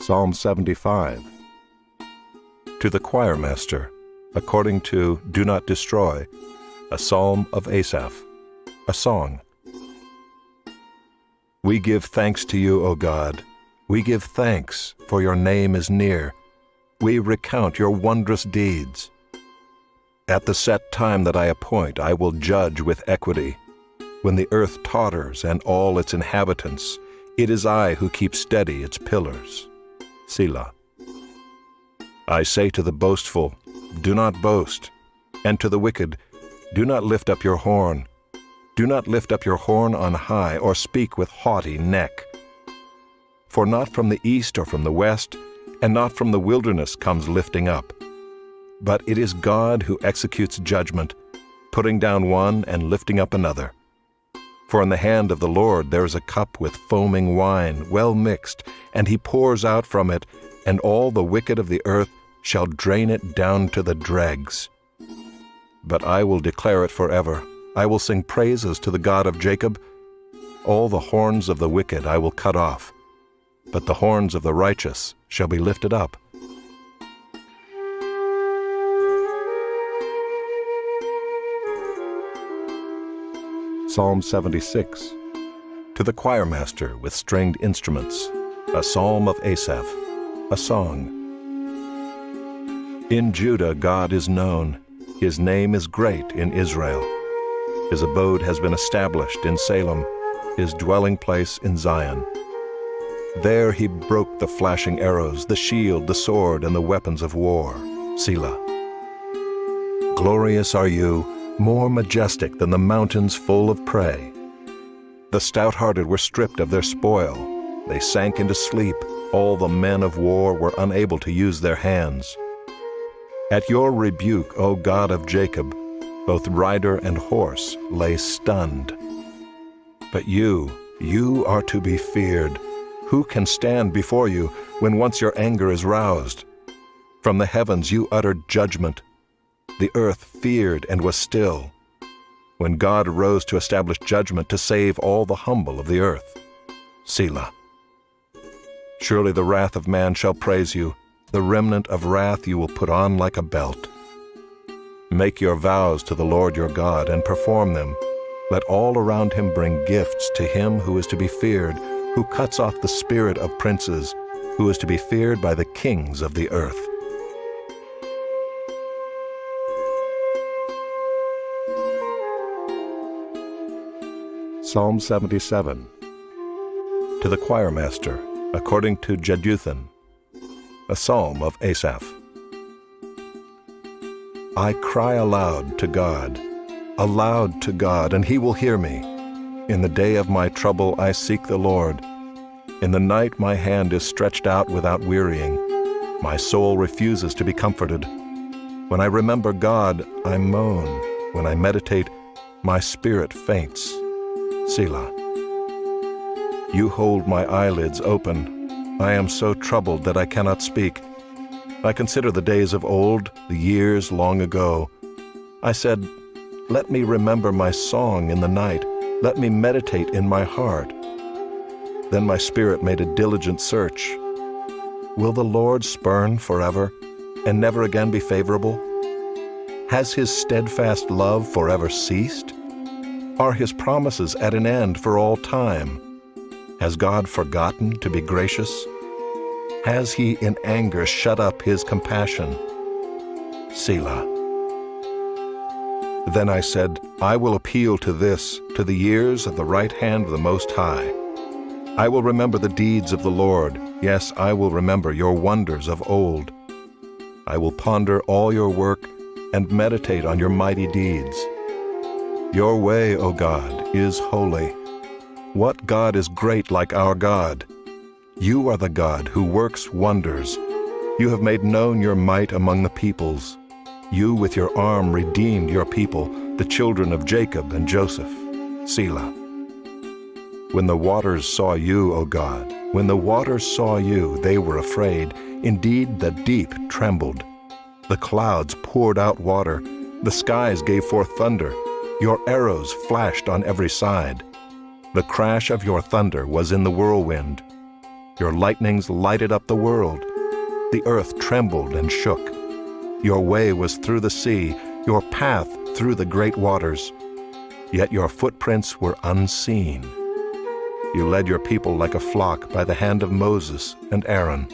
Psalm 75. To the choir master, according to Do Not Destroy, a psalm of Asaph, a song. We give thanks to you, O God. We give thanks, for your name is near. We recount your wondrous deeds. At the set time that I appoint, I will judge with equity. When the earth totters and all its inhabitants, it is I who keep steady its pillars. Selah. I say to the boastful, do not boast, and to the wicked, do not lift up your horn. Do not lift up your horn on high, or speak with haughty neck. For not from the east or from the west, and not from the wilderness comes lifting up. But it is God who executes judgment, putting down one and lifting up another. For in the hand of the Lord there is a cup with foaming wine, well mixed, and he pours out from it, and all the wicked of the earth shall drain it down to the dregs. But I will declare it forever. I will sing praises to the God of Jacob. All the horns of the wicked I will cut off, but the horns of the righteous shall be lifted up. Psalm 76. To the choir master with stringed instruments, a psalm of Asaph, a song. In Judah God is known. His name is great in Israel. His abode has been established in Salem, his dwelling place in Zion. There he broke the flashing arrows, the shield, the sword, and the weapons of war. Selah. Glorious are you, more majestic than the mountains full of prey. The stout-hearted were stripped of their spoil. They sank into sleep. All the men of war were unable to use their hands. At your rebuke, O God of Jacob, both rider and horse lay stunned. But you are to be feared. Who can stand before you when once your anger is roused? From the heavens you uttered judgment. The earth feared and was still, when God arose to establish judgment to save all the humble of the earth. Selah. Surely the wrath of man shall praise you. The remnant of wrath you will put on like a belt. Make your vows to the Lord your God and perform them. Let all around him bring gifts to him who is to be feared, who cuts off the spirit of princes, who is to be feared by the kings of the earth. Psalm 77. To the choir master, according to Jeduthun, a psalm of Asaph. I cry aloud to God, and he will hear me. In the day of my trouble I seek the Lord. In the night my hand is stretched out without wearying. My soul refuses to be comforted. When I remember God, I moan. When I meditate, my spirit faints. Selah. You hold my eyelids open. I am so troubled that I cannot speak. I consider the days of old, the years long ago. I said, let me remember my song in the night. Let me meditate in my heart. Then my spirit made a diligent search. Will the Lord spurn forever and never again be favorable? Has his steadfast love forever ceased? Are his promises at an end for all time? Has God forgotten to be gracious? Has he in anger shut up his compassion? Selah. Then I said, I will appeal to this, to the years of the right hand of the Most High. I will remember the deeds of the Lord. Yes, I will remember your wonders of old. I will ponder all your work and meditate on your mighty deeds. Your way, O God, is holy. What God is great like our God? You are the God who works wonders. You have made known your might among the peoples. You with your arm redeemed your people, the children of Jacob and Joseph. Selah. When the waters saw you, O God, when the waters saw you, they were afraid. Indeed, the deep trembled. The clouds poured out water. The skies gave forth thunder. Your arrows flashed on every side. The crash of your thunder was in the whirlwind. Your lightnings lighted up the world. The earth trembled and shook. Your way was through the sea, your path through the great waters. Yet your footprints were unseen. You led your people like a flock by the hand of Moses and Aaron.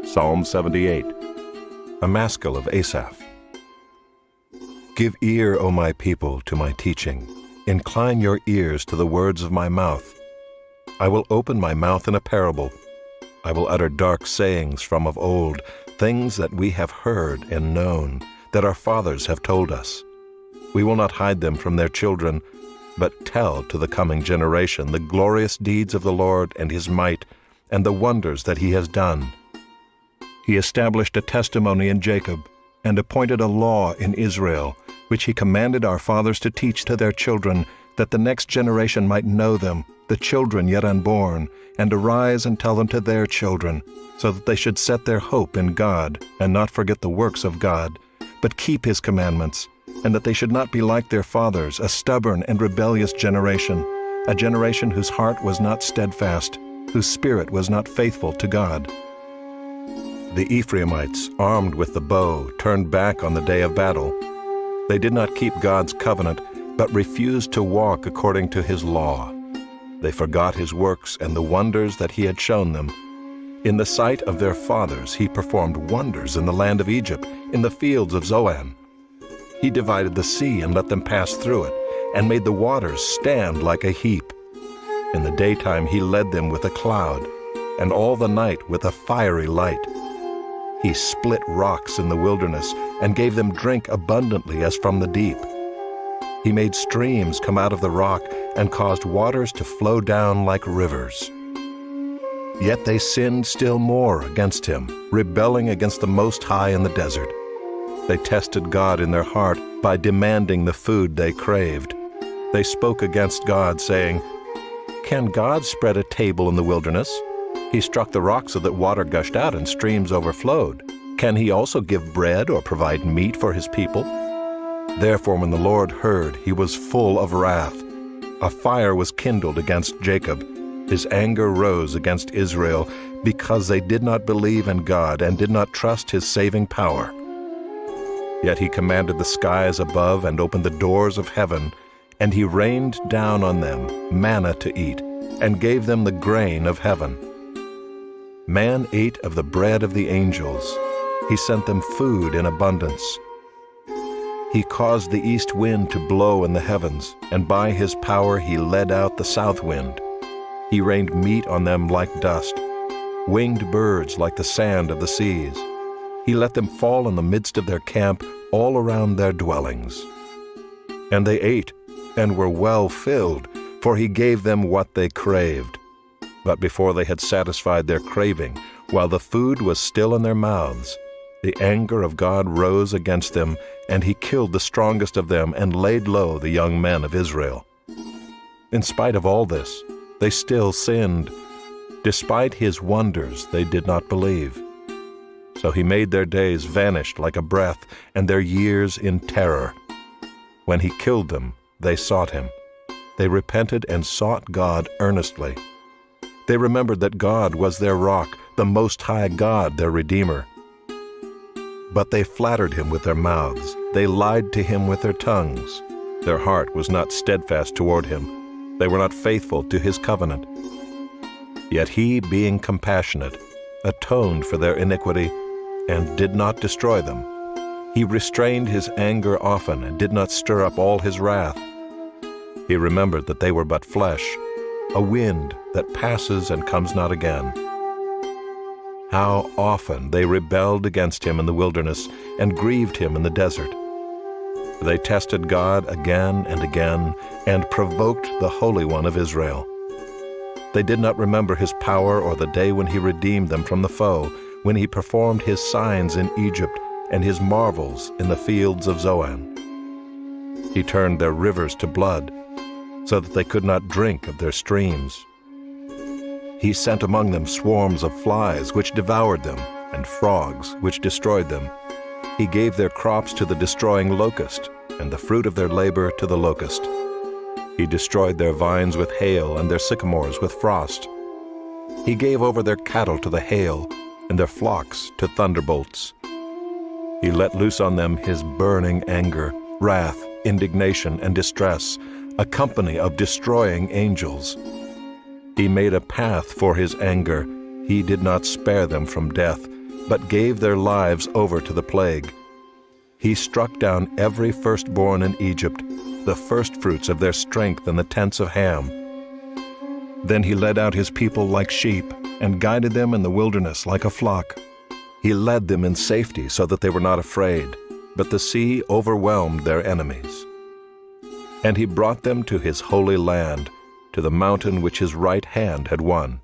Psalm 78, a maskil of Asaph. Give ear, O my people, to my teaching. Incline your ears to the words of my mouth. I will open my mouth in a parable. I will utter dark sayings from of old, things that we have heard and known, that our fathers have told us. We will not hide them from their children, but tell to the coming generation the glorious deeds of the Lord and his might, and the wonders that he has done. He established a testimony in Jacob, and appointed a law in Israel, which he commanded our fathers to teach to their children, that the next generation might know them, the children yet unborn, and arise and tell them to their children, so that they should set their hope in God, and not forget the works of God, but keep his commandments, and that they should not be like their fathers, a stubborn and rebellious generation, a generation whose heart was not steadfast, whose spirit was not faithful to God. The Ephraimites, armed with the bow, turned back on the day of battle. They did not keep God's covenant, but refused to walk according to his law. They forgot his works and the wonders that he had shown them. In the sight of their fathers he performed wonders in the land of Egypt, in the fields of Zoan. He divided the sea and let them pass through it, and made the waters stand like a heap. In the daytime he led them with a cloud, and all the night with a fiery light. He split rocks in the wilderness, and gave them drink abundantly as from the deep. He made streams come out of the rock, and caused waters to flow down like rivers. Yet they sinned still more against him, rebelling against the Most High in the desert. They tested God in their heart by demanding the food they craved. They spoke against God, saying, "Can God spread a table in the wilderness? He struck the rock so that water gushed out and streams overflowed. Can he also give bread or provide meat for his people?" Therefore when the Lord heard, he was full of wrath. A fire was kindled against Jacob. His anger rose against Israel, because they did not believe in God and did not trust his saving power. Yet he commanded the skies above and opened the doors of heaven, and he rained down on them manna to eat, and gave them the grain of heaven. Man ate of the bread of the angels. He sent them food in abundance. He caused the east wind to blow in the heavens, and by his power he led out the south wind. He rained meat on them like dust, winged birds like the sand of the seas. He let them fall in the midst of their camp, all around their dwellings. And they ate, and were well filled, for he gave them what they craved. But before they had satisfied their craving, while the food was still in their mouths, the anger of God rose against them, and he killed the strongest of them and laid low the young men of Israel. In spite of all this, they still sinned. Despite his wonders, they did not believe. So he made their days vanish like a breath, and their years in terror. When he killed them, they sought him. They repented and sought God earnestly. They remembered that God was their rock, the Most High God, their Redeemer. But they flattered him with their mouths. They lied to him with their tongues. Their heart was not steadfast toward him. They were not faithful to his covenant. Yet he, being compassionate, atoned for their iniquity and did not destroy them. He restrained his anger often and did not stir up all his wrath. He remembered that they were but flesh, a wind that passes and comes not again. How often they rebelled against him in the wilderness and grieved him in the desert. They tested God again and again and provoked the Holy One of Israel. They did not remember his power or the day when he redeemed them from the foe, when he performed his signs in Egypt and his marvels in the fields of Zoan. He turned their rivers to blood, so that they could not drink of their streams. He sent among them swarms of flies, which devoured them, and frogs, which destroyed them. He gave their crops to the destroying locust. and the fruit of their labor to the locust. He destroyed their vines with hail and their sycamores with frost. He gave over their cattle to the hail and their flocks to thunderbolts. He let loose on them his burning anger, wrath, indignation, and distress, a company of destroying angels. He made a path for his anger. He did not spare them from death, but gave their lives over to the plague. He struck down every firstborn in Egypt, the firstfruits of their strength in the tents of Ham. Then he led out his people like sheep, and guided them in the wilderness like a flock. He led them in safety so that they were not afraid, but the sea overwhelmed their enemies. And he brought them to his holy land, to the mountain which his right hand had won.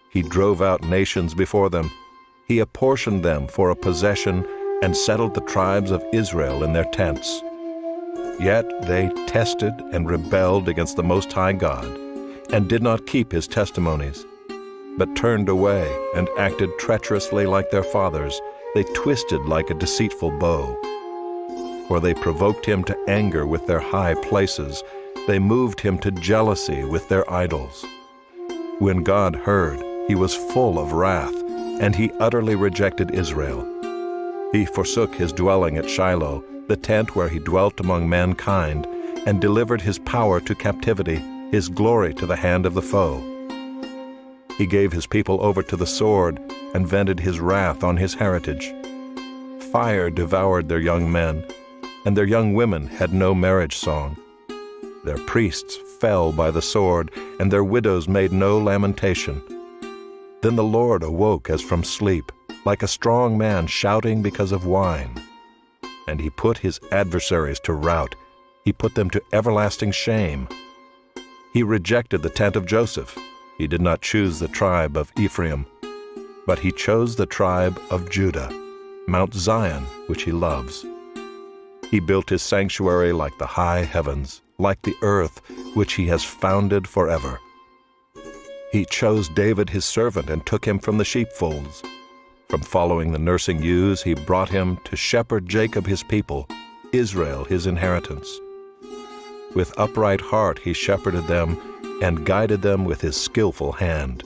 He drove out nations before them. He apportioned them for a possession and settled the tribes of Israel in their tents. Yet they tested and rebelled against the Most High God, and did not keep his testimonies, but turned away and acted treacherously like their fathers. They twisted like a deceitful bow. For they provoked him to anger with their high places. They moved him to jealousy with their idols. When God heard, he was full of wrath, and he utterly rejected Israel. He forsook his dwelling at Shiloh, the tent where he dwelt among mankind, and delivered his power to captivity, his glory to the hand of the foe. He gave his people over to the sword, and vented his wrath on his heritage. Fire devoured their young men, and their young women had no marriage song. Their priests fell by the sword, and their widows made no lamentation. Then the Lord awoke as from sleep, like a strong man shouting because of wine. And he put his adversaries to rout. He put them to everlasting shame. He rejected the tent of Joseph. He did not choose the tribe of Ephraim, but he chose the tribe of Judah, Mount Zion, which he loves. He built his sanctuary like the high heavens, like the earth, which he has founded forever. He chose David his servant and took him from the sheepfolds. From following the nursing ewes, he brought him to shepherd Jacob his people, Israel his inheritance. With upright heart he shepherded them, and guided them with his skillful hand.